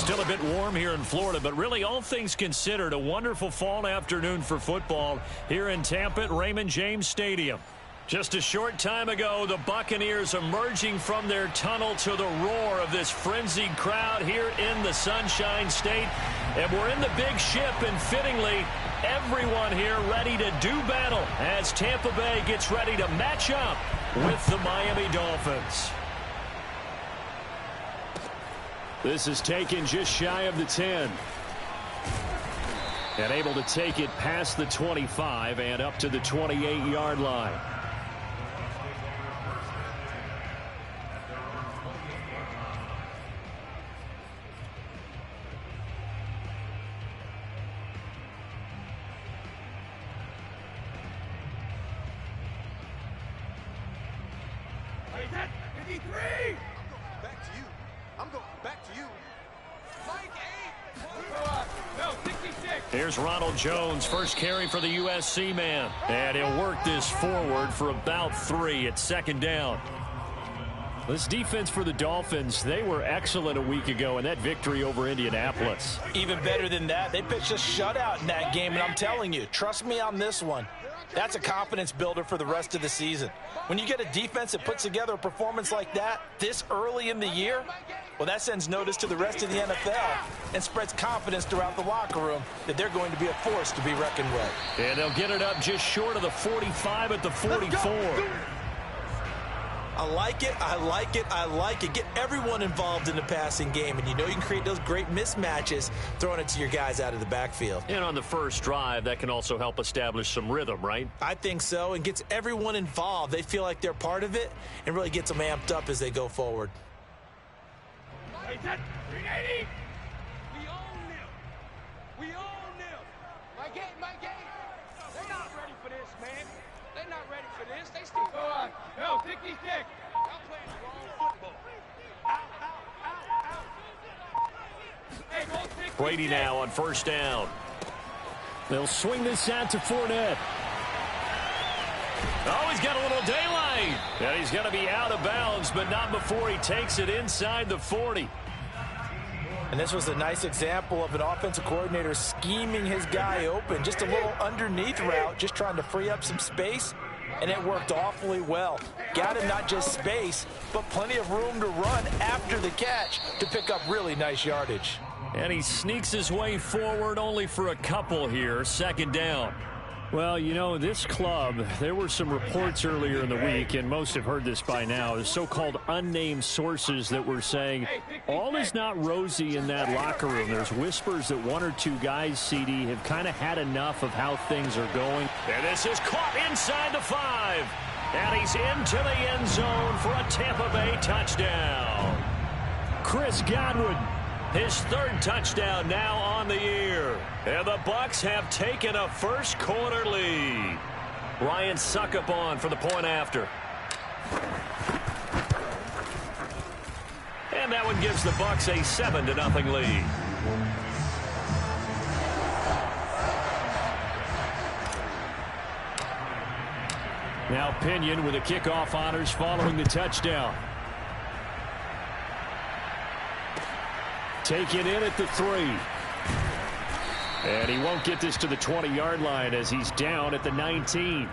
Still a bit warm here in Florida, but really all things considered, a wonderful fall afternoon for football here in Tampa at Raymond James Stadium. Just a short time ago, the Buccaneers emerging from their tunnel to the roar of this frenzied crowd here in the Sunshine State. And we're in the big ship, and fittingly, everyone here ready to do battle as Tampa Bay gets ready to match up with the Miami Dolphins. This is taken just shy of the 10. And able to take it past the 25 and up to the 28-yard line. Here's Ronald Jones, first carry for the USC man. And he'll work this forward for about 3 at second down. This defense for the Dolphins, they were excellent a week ago in that victory over Indianapolis. Even better than that, they pitched a shutout in that game, and I'm telling you, trust me on this one. That's a confidence builder for the rest of the season. When you get a defense that puts together a performance like that this early in the year, well, that sends notice to the rest of the NFL and spreads confidence throughout the locker room that they're going to be a force to be reckoned with. And they'll get it up just short of the 45 at the 44. I like it, I like it, I like it. Get everyone involved in the passing game, and you know you can create those great mismatches throwing it to your guys out of the backfield. And on the first drive, that can also help establish some rhythm, right? I think so, and gets everyone involved. They feel like they're part of it and really gets them amped up as they go forward. Hey, that's 380. We own them. We own them. My game. They're not ready for this, man. They're not ready for this. They still go on. No, ticky-tick. Y'all playing the wrong football. Out. Hey, go tick. Brady now on first down. They'll swing this out to Fournette. Oh, he's got a little daylight. And he's going to be out of bounds, but not before he takes it inside the 40. And this was a nice example of an offensive coordinator scheming his guy open. Just a little underneath route, just trying to free up some space, and it worked awfully well. Got him not just space, but plenty of room to run after the catch to pick up really nice yardage. And he sneaks his way forward only for a couple here, second down. Well, you know, this club, there were some reports earlier in the week, and most have heard this by now, the so-called unnamed sources that were saying all is not rosy in that locker room. There's whispers that one or two guys, CD, have kind of had enough of how things are going. And this is caught inside the 5. And he's into the end zone for a Tampa Bay touchdown. Chris Godwin, his third touchdown now on the year. And the Bucs have taken a first quarter lead. Ryan Suckup on for the point after. And that one gives the Bucs a 7-0 lead. Now Pinion with the kickoff honors following the touchdown. Taken in at the 3. And he won't get this to the 20-yard line as he's down at the 19.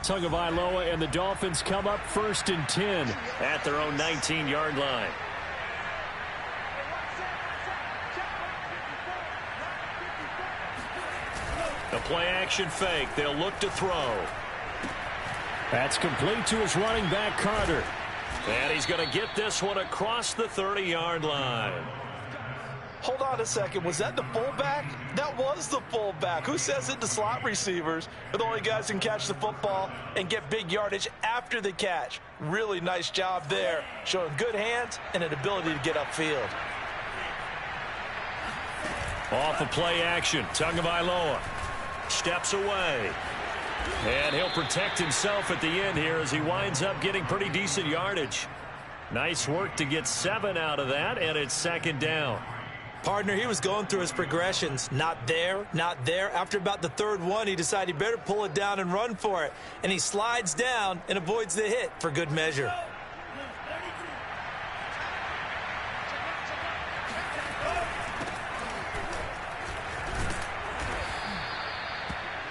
Tagovailoa and the Dolphins come up 1st and 10 at their own 19-yard line. The play-action fake. They'll look to throw. That's complete to his running back, Carter. And he's going to get this one across the 30-yard line. Hold on a second. Was that the fullback? That was the fullback. Who says it to slot receivers are the only guys who can catch the football and get big yardage after the catch? Really nice job there, showing good hands and an ability to get upfield. Off of play action, Tagovailoa steps away. And he'll protect himself at the end here as he winds up getting pretty decent yardage. Nice work to get 7 out of that, and it's second down. Partner, he was going through his progressions. Not there, not there. After about the third one, he decided he better pull it down and run for it. And he slides down and avoids the hit for good measure.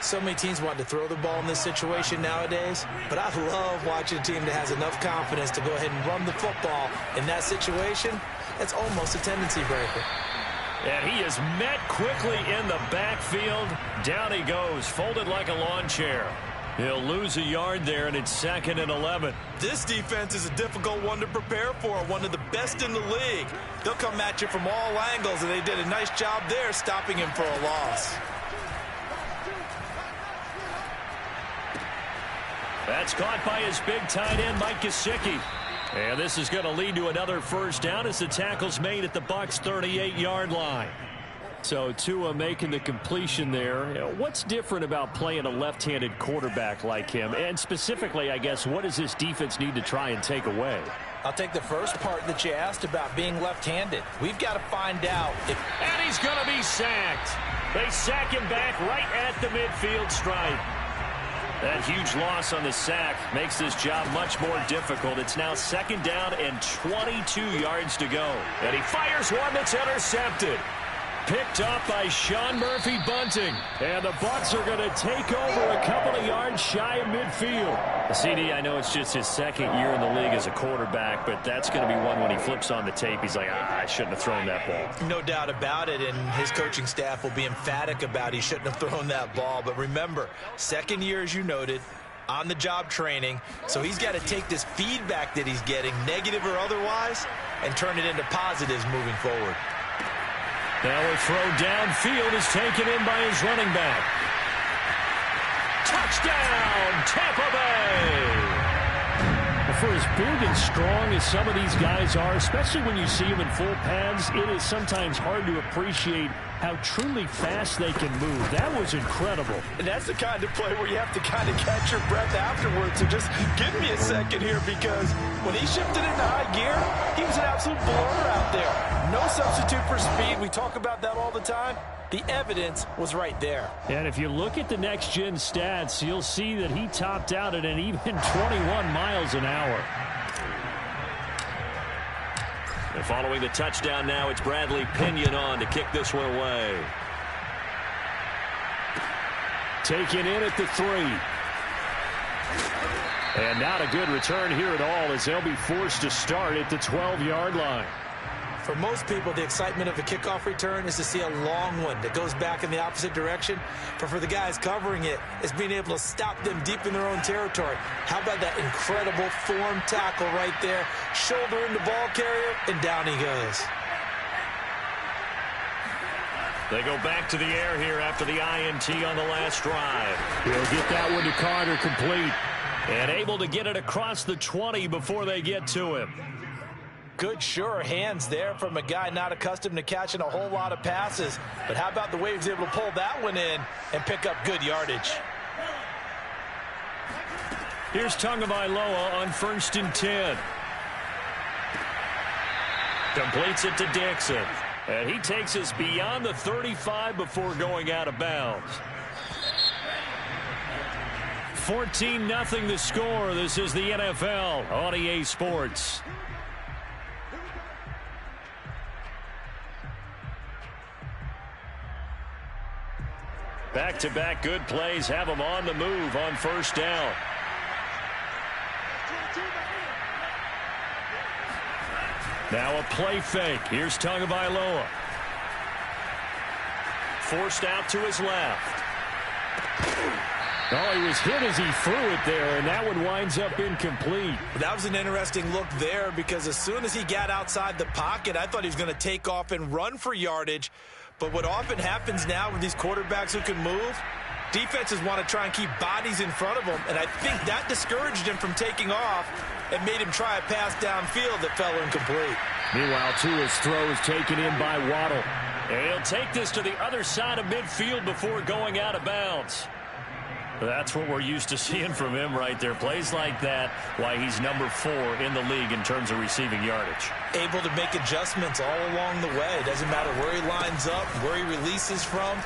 So many teams want to throw the ball in this situation nowadays, but I love watching a team that has enough confidence to go ahead and run the football in that situation. That's almost a tendency breaker. And he is met quickly in the backfield. Down he goes, folded like a lawn chair. He'll lose a yard there, and it's 2nd and 11. This defense is a difficult one to prepare for, one of the best in the league. They'll come at you from all angles, and they did a nice job there stopping him for a loss. That's caught by his big tight end, Mike Gesicki. And this is going to lead to another first down as the tackle's made at the Bucs 38-yard line. So Tua making the completion there. What's different about playing a left-handed quarterback like him? And specifically, I guess, what does this defense need to try and take away? I'll take the first part that you asked about being left-handed. We've got to find out if... And he's going to be sacked. They sack him back right at the midfield stripe. That huge loss on the sack makes this job much more difficult. It's now 2nd down and 22 yards to go. And he fires one that's intercepted. Picked up by Sean Murphy-Bunting. And the Bucs are going to take over a couple of yards shy of midfield. CD, I know it's just his 2nd year in the league as a quarterback, but that's going to be one when he flips on the tape. He's like, I shouldn't have thrown that ball. No doubt about it, and his coaching staff will be emphatic about he shouldn't have thrown that ball. But remember, 2nd year, as you noted, on-the-job training, so he's got to take this feedback that he's getting, negative or otherwise, and turn it into positives moving forward. Now a throw downfield is taken in by his running back. Touchdown, Tampa Bay! For as big and strong as some of these guys are, especially when you see them in full pads, it is sometimes hard to appreciate how truly fast they can move. That was incredible. And that's the kind of play where you have to kind of catch your breath afterwards. So just give me a second here, because when he shifted into high gear, he was an absolute blower out there. No substitute for speed. We talk about that all the time. The evidence was right there. And if you look at the next-gen stats, you'll see that he topped out at an even 21 miles an hour. And following the touchdown now, it's Bradley Pinion on to kick this one away. Taken in at the 3. And not a good return here at all, as they'll be forced to start at the 12-yard line. For most people, the excitement of a kickoff return is to see a long one that goes back in the opposite direction. But for the guys covering it, it's being able to stop them deep in their own territory. How about that incredible form tackle right there? Shoulder into ball carrier, and down he goes. They go back to the air here after the INT on the last drive. He'll get that one to Carter complete. And able to get it across the 20 before they get to him. Good, sure hands there from a guy not accustomed to catching a whole lot of passes. But how about the way he was able to pull that one in and pick up good yardage? Here's Tagovailoa on 1st and 10. Completes it to Dixon. And he takes us beyond the 35 before going out of bounds. 14-0 the score. This is the NFL on EA Sports. Back-to-back good plays have them on the move on 1st down. Now a play fake. Here's Tagovailoa. Forced out to his left. Oh, he was hit as he threw it there, and that one winds up incomplete. That was an interesting look there, because as soon as he got outside the pocket, I thought he was going to take off and run for yardage. But what often happens now with these quarterbacks who can move, defenses want to try and keep bodies in front of them, and I think that discouraged him from taking off and made him try a pass downfield that fell incomplete. Meanwhile, Tua's throw is taken in by Waddle. And he'll take this to the other side of midfield before going out of bounds. That's what we're used to seeing from him right there. Plays like that, why he's number 4 in the league in terms of receiving yardage. Able to make adjustments all along the way. Doesn't matter where he lines up, where he releases from.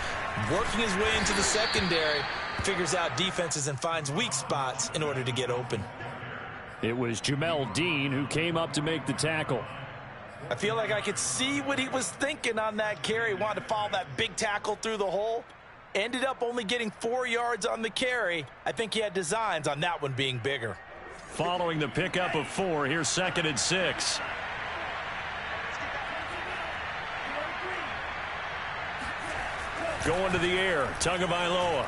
Working his way into the secondary, figures out defenses and finds weak spots in order to get open. It was Jamel Dean who came up to make the tackle. I feel like I could see what he was thinking on that carry. Wanted to follow that big tackle through the hole. Ended up only getting 4 yards on the carry. I think he had designs on that one being bigger. Following the pickup of 4, here's 2nd and 6. Going to the air, Tagovailoa.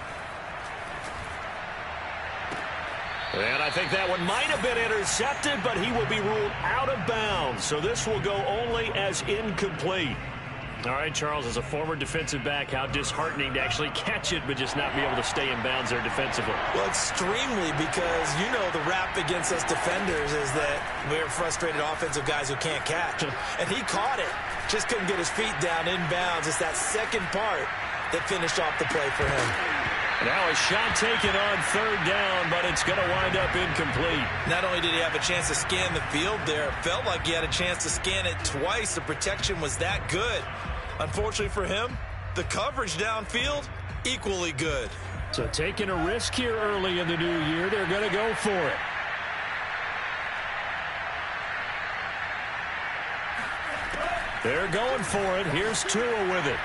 And I think that one might have been intercepted, but he will be ruled out of bounds. So this will go only as incomplete. All right, Charles, as a former defensive back, how disheartening to actually catch it, but just not be able to stay in bounds there defensively. Well, extremely, because you know the rap against us defenders is that we're frustrated offensive guys who can't catch. And he caught it, just couldn't get his feet down in bounds. It's that second part that finished off the play for him. Now a shot taken on 3rd down, but it's going to wind up incomplete. Not only did he have a chance to scan the field there, it felt like he had a chance to scan it twice. The protection was that good. Unfortunately for him, the coverage downfield, equally good. So taking a risk here early in the new year, they're going to go for it. They're going for it. Here's Tua with it.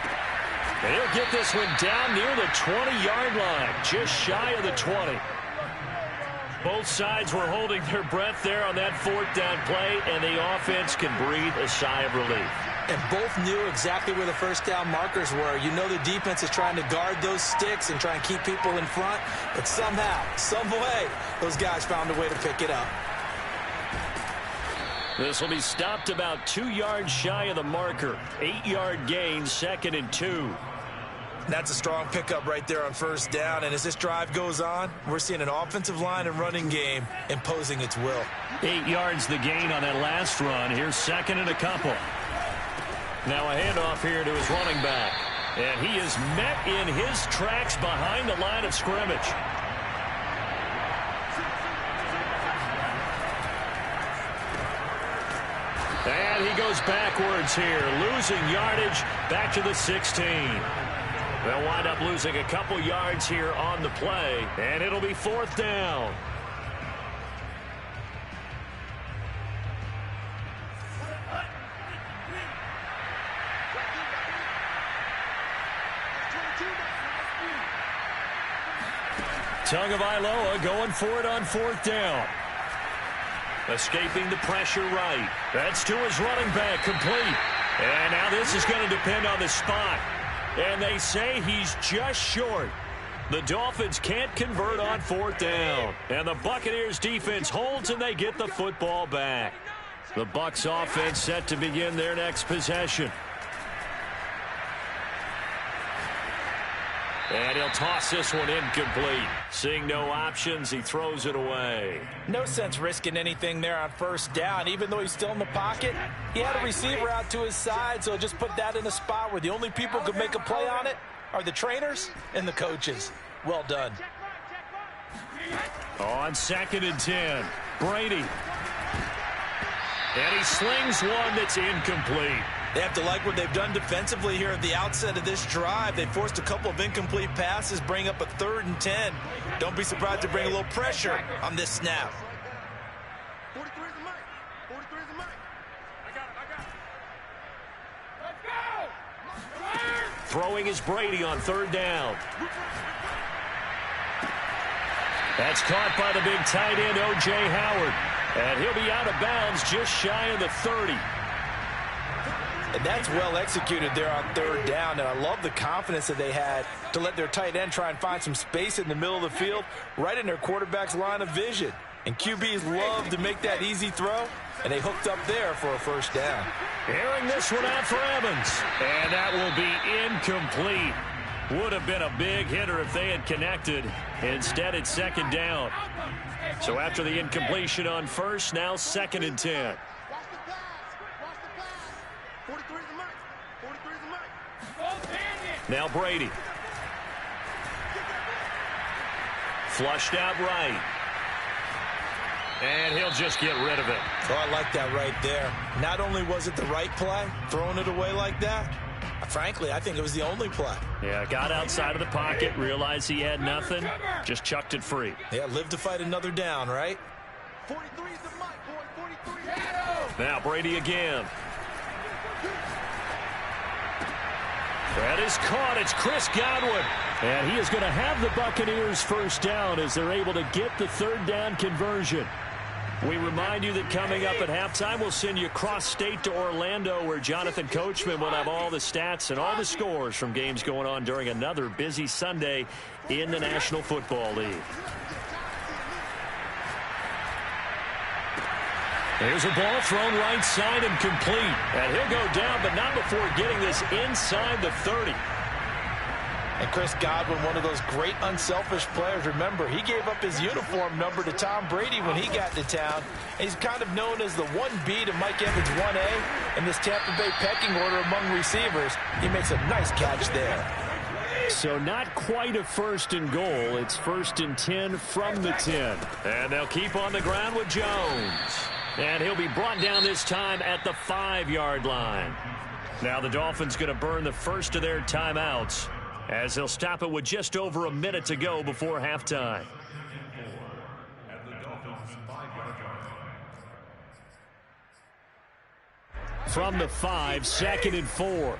And he'll get this one down near the 20-yard line, just shy of the 20. Both sides were holding their breath there on that 4th down play, and the offense can breathe a sigh of relief. And both knew exactly where the 1st down markers were. You know the defense is trying to guard those sticks and try and keep people in front, but somehow, some way, those guys found a way to pick it up. This will be stopped about 2 yards shy of the marker. 8-yard gain, 2nd and 2. That's a strong pickup right there on 1st down, and as this drive goes on, we're seeing an offensive line and running game imposing its will. 8 yards the gain on that last run. Here's 2nd and a couple. Now a handoff here to his running back. And he is met in his tracks behind the line of scrimmage. And he goes backwards here, losing yardage back to the 16. They'll wind up losing a couple yards here on the play, and it'll be 4th down. Tagovailoa going for it on 4th down. Escaping the pressure right. That's to his running back, complete. And now this is going to depend on the spot. And they say he's just short. The Dolphins can't convert on 4th down. And the Buccaneers defense holds and they get the football back. The Bucs offense set to begin their next possession. And he'll toss this one incomplete. Seeing no options, he throws it away. No sense risking anything there on 1st down. Even though he's still in the pocket, he had a receiver out to his side, so just put that in a spot where the only people who could make a play on it are the trainers and the coaches. Well done. On 2nd and 10, Brady. And he slings one that's incomplete. They have to like what they've done defensively here at the outset of this drive. They forced a couple of incomplete passes, bring up a 3rd and 10. Don't be surprised to bring a little pressure on this snap. 43 is the mic. 43 is the mic. I got it. Let's go. Throwing is Brady on 3rd down. That's caught by the big tight end, O.J. Howard. And he'll be out of bounds just shy of the 30. And that's well executed there on 3rd down. And I love the confidence that they had to let their tight end try and find some space in the middle of the field, right in their quarterback's line of vision. And QBs love to make that easy throw, and they hooked up there for a 1st down. Airing this one out for Evans. And that will be incomplete. Would have been a big hitter if they had connected. Instead, it's 2nd down. So after the incompletion on 1st, now 2nd and 10. Now Brady. Flushed out right. And he'll just get rid of it. Oh, I like that right there. Not only was it the right play, throwing it away like that, frankly, I think it was the only play. Yeah, got outside of the pocket, realized he had nothing, just chucked it free. Yeah, live to fight another down, right? 43 is the mic, boy. 43. Now Brady again. That is caught. It's Chris Godwin. And he is going to have the Buccaneers first down as they're able to get the third down conversion. We remind you that coming up at halftime, we'll send you across state to Orlando, where Jonathan Coachman will have all the stats and all the scores from games going on during another busy Sunday in the National Football League. There's a ball thrown right side and complete. And he'll go down, but not before getting this inside the 30. And Chris Godwin, one of those great unselfish players. Remember, he gave up his uniform number to Tom Brady when he got to town. He's kind of known as the 1B to Mike Evans 1A in this Tampa Bay pecking order among receivers. He makes a nice catch there. So not quite a first and goal. It's first and 10 from the 10. And they'll keep on the ground with Jones. And he'll be brought down this time at the 5-yard line. Now the Dolphins going to burn the first of their timeouts, as they'll stop it with just over a minute to go before halftime. From the 5, 2nd and 4.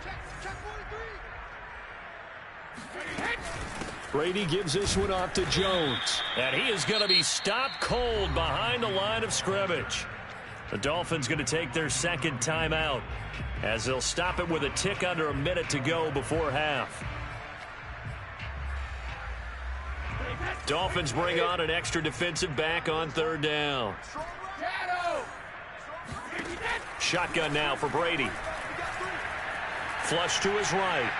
Brady gives this one off to Jones. And he is going to be stopped cold behind the line of scrimmage. The Dolphins going to take their second timeout, as they'll stop it with a tick under a minute to go before half. Dolphins bring on an extra defensive back on third down. Shotgun now for Brady. Flush to his right.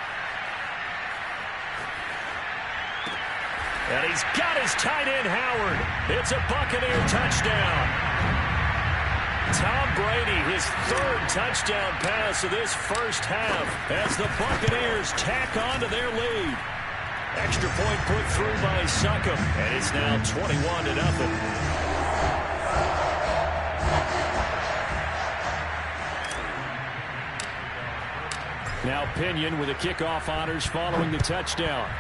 And he's got his tight end, Howard. It's a Buccaneer touchdown. Tom Brady, his third touchdown pass of this first half, as the Buccaneers tack on to their lead. Extra point put through by Succop, and it's now 21-0. Now Pinion with the kickoff honors following the touchdown.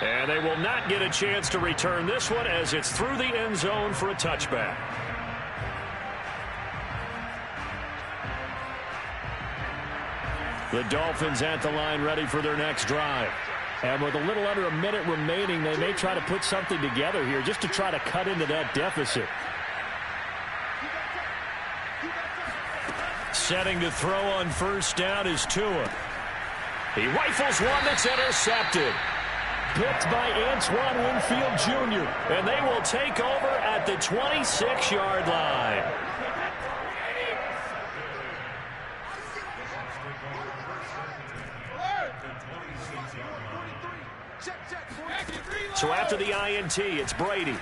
And they will not get a chance to return this one, as it's through the end zone for a touchback. The Dolphins at the line, ready for their next drive. And with a little under a minute remaining, they may try to put something together here just to try to cut into that deficit. Setting to throw on first down is Tua. He rifles one that's intercepted. Picked by Antoine Winfield Jr. And they will take over at the 26-yard line. So after the INT, it's Brady.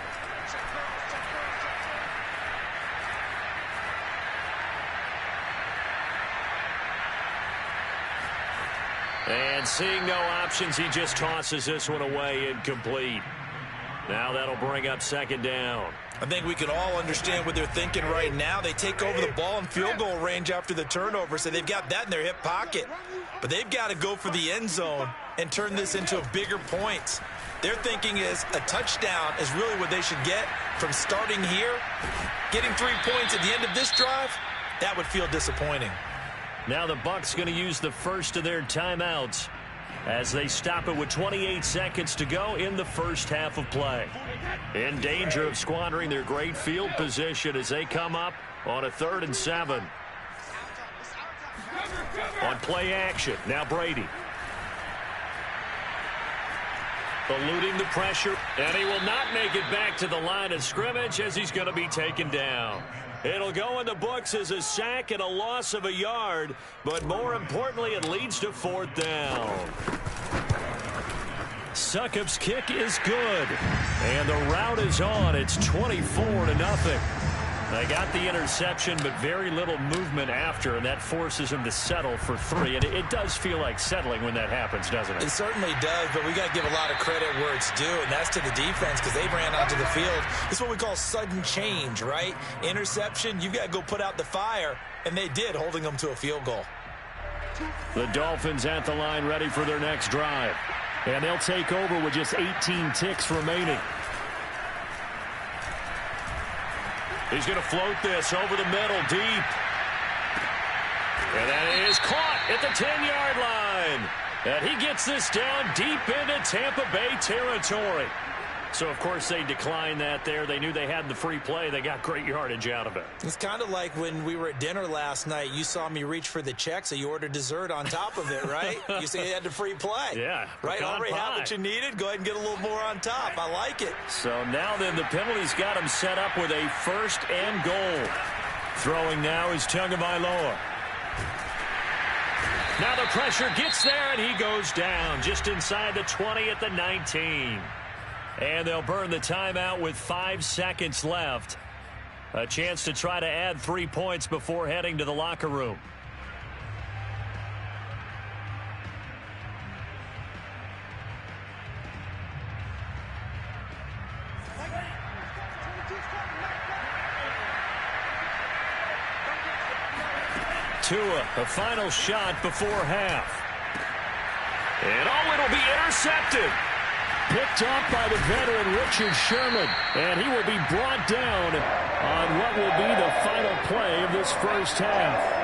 And seeing no options, he just tosses this one away, incomplete. Now that'll bring up second down. I think we can all understand what they're thinking right now. They take over the ball in field goal range after the turnover, so they've got that in their hip pocket. But they've got to go for the end zone and turn this into a bigger points. Their thinking is a touchdown is really what they should get from starting here. Getting 3 points at the end of this drive, that would feel disappointing. Now the Bucs going to use the first of their timeouts as they stop it with 28 seconds to go in the first half of play. In danger of squandering their great field position as they come up on a 3rd and 7. On play action, now Brady. Eluding the pressure, and he will not make it back to the line of scrimmage as he's going to be taken down. It'll go in the books as a sack and a loss of a yard, but more importantly, it leads to 4th down. Succop's kick is good, and the route is on. It's 24-0. They got the interception, but very little movement after, and that forces them to settle for 3. And it does feel like settling when that happens, doesn't it? It certainly does, but we got to give a lot of credit where it's due, and that's to the defense because they ran onto the field. It's what we call sudden change, right? Interception, you've got to go put out the fire, and they did, holding them to a field goal. The Dolphins at the line ready for their next drive. And they'll take over with just 18 ticks remaining. He's going to float this over the middle, deep. And that is caught at the 10-yard line. And he gets this down deep into Tampa Bay territory. So, of course, they declined that there. They knew they had the free play. They got great yardage out of it. It's kind of like when we were at dinner last night. You saw me reach for the check, so you ordered dessert on top of it, right? You said you had the free play. Yeah. Right? Already have what you needed. Go ahead and get a little more on top. I like it. So now then the penalty's got him set up with a 1st and goal. Throwing now is Tagovailoa. Now the pressure gets there, and he goes down just inside the 20 at the 19. And they'll burn the timeout with 5 seconds left. A chance to try to add 3 points before heading to the locker room. Tua, a final shot before half. And it'll be intercepted. Picked up by the veteran Richard Sherman. And he will be brought down on what will be the final play of this first half.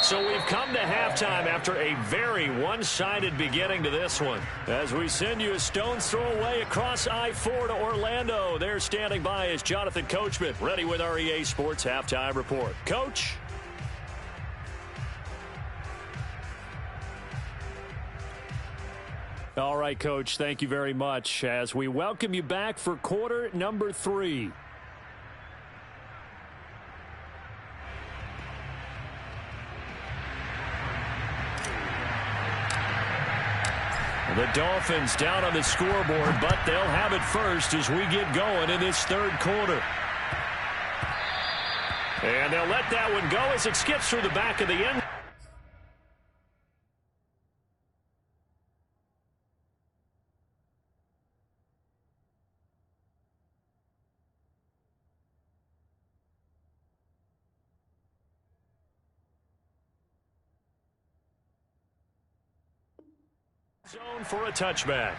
So we've come to halftime after a very one-sided beginning to this one. As we send you a stone's throw away across I-4 to Orlando. There standing by is Jonathan Coachman, ready with our EA Sports Halftime Report. Coach? All right, Coach, thank you very much as we welcome you back for quarter number 3. The Dolphins down on the scoreboard, but they'll have it first as we get going in this third quarter. And they'll let that one go as it skips through the back of the end. Zone for a touchback.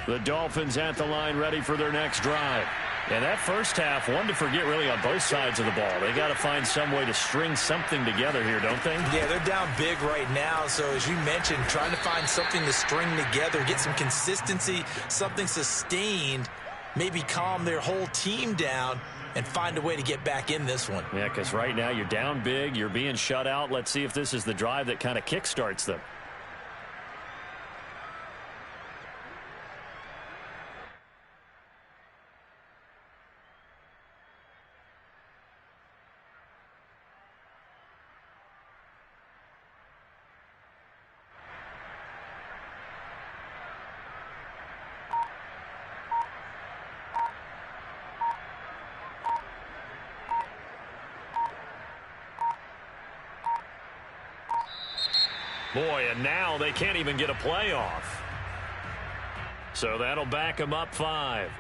The Dolphins at the line ready for their next drive. And that first half, one to forget really on both sides of the ball. They got to find some way to string something together here, don't they? Yeah, they're down big right now. So as you mentioned, trying to find something to string together, get some consistency, something sustained, maybe calm their whole team down and find a way to get back in this one. Yeah, because right now you're down big, you're being shut out. Let's see if this is the drive that kind of kickstarts them. Boy, and now they can't even get a play off. So that'll back them up 5.